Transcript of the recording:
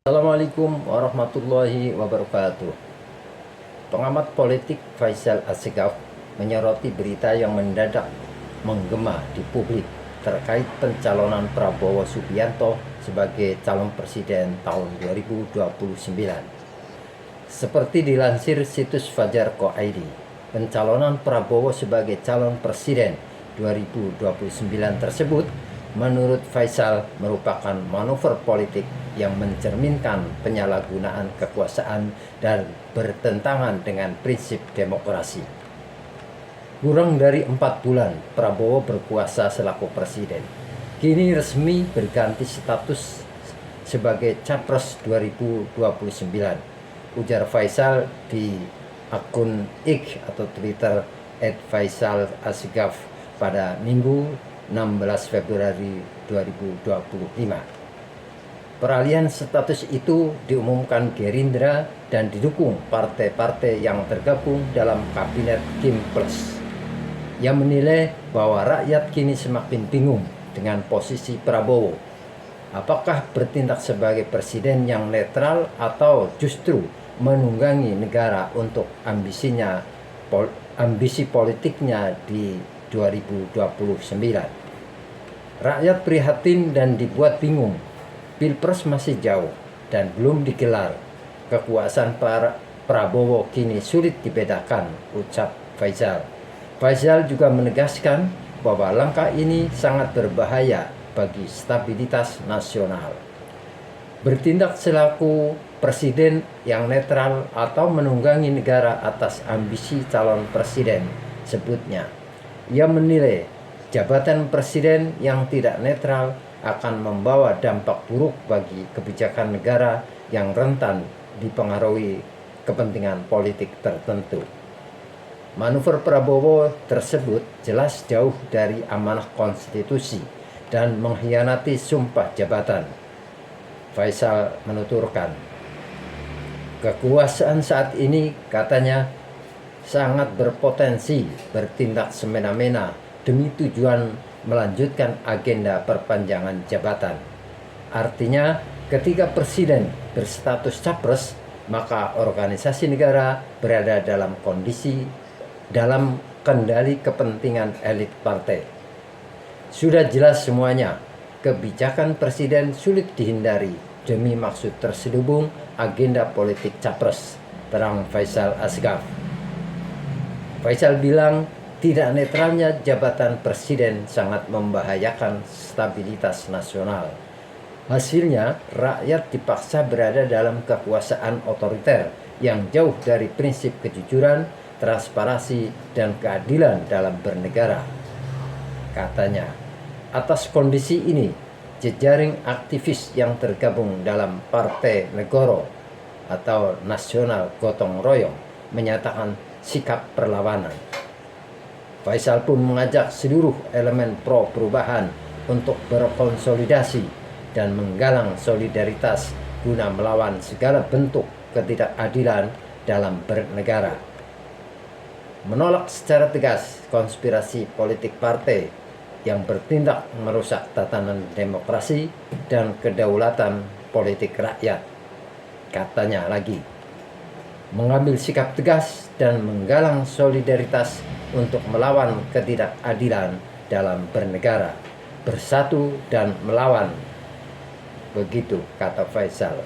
Assalamualaikum warahmatullahi wabarakatuh. Pengamat politik Faisal Assegaf menyoroti berita yang mendadak menggema di publik terkait pencalonan Prabowo Subianto sebagai calon presiden tahun 2029. Seperti dilansir situs Fajar.co.id, pencalonan Prabowo sebagai calon presiden 2029 tersebut menurut Faisal merupakan manuver politik yang mencerminkan penyalahgunaan kekuasaan dan bertentangan dengan prinsip demokrasi. Kurang dari 4 bulan Prabowo berkuasa selaku presiden. Kini resmi berganti status sebagai Capres 2029, ujar Faisal di akun X atau Twitter @FaisalAssegaf pada Minggu 16 Februari 2025. Peralihan status itu diumumkan Gerindra dan didukung partai-partai yang tergabung dalam kabinet Kim Plus, yang menilai bahwa rakyat kini semakin bingung dengan posisi Prabowo. Apakah bertindak sebagai presiden yang netral atau justru menunggangi negara untuk ambisi politiknya di 2029. Rakyat prihatin dan dibuat bingung. Pilpres masih jauh dan belum digelar. Kekuasaan Prabowo kini sulit dibedakan, ucap Faisal. Faisal juga menegaskan bahwa langkah ini sangat berbahaya bagi stabilitas nasional. Bertindak selaku presiden yang netral atau menunggangi negara atas ambisi calon presiden, sebutnya. Ia menilai jabatan presiden yang tidak netral akan membawa dampak buruk bagi kebijakan negara yang rentan dipengaruhi kepentingan politik tertentu. Manuver Prabowo tersebut jelas jauh dari amanah konstitusi dan mengkhianati sumpah jabatan. Faisal menuturkan, kekuasaan saat ini, katanya, sangat berpotensi bertindak semena-mena demi tujuan melanjutkan agenda perpanjangan jabatan. Artinya, ketika presiden berstatus capres, maka organisasi negara berada dalam kendali kepentingan elit partai. Sudah jelas semuanya, kebijakan presiden sulit dihindari demi maksud terselubung agenda politik capres, terang Faisal Assegaf. Faisal bilang, tidak netralnya jabatan presiden sangat membahayakan stabilitas nasional. Hasilnya, rakyat dipaksa berada dalam kekuasaan otoriter yang jauh dari prinsip kejujuran, transparansi, dan keadilan dalam bernegara. Katanya, atas kondisi ini, jejaring aktivis yang tergabung dalam Partai Negoro atau Nasional Gotong Royong menyatakan sikap perlawanan. Faisal pun mengajak seluruh elemen pro perubahan untuk berkonsolidasi dan menggalang solidaritas guna melawan segala bentuk ketidakadilan dalam bernegara. Menolak secara tegas konspirasi politik partai yang bertindak merusak tatanan demokrasi dan kedaulatan politik rakyat. Katanya lagi, mengambil sikap tegas dan menggalang solidaritas untuk melawan ketidakadilan dalam bernegara, bersatu dan melawan. Begitu kata Faisal.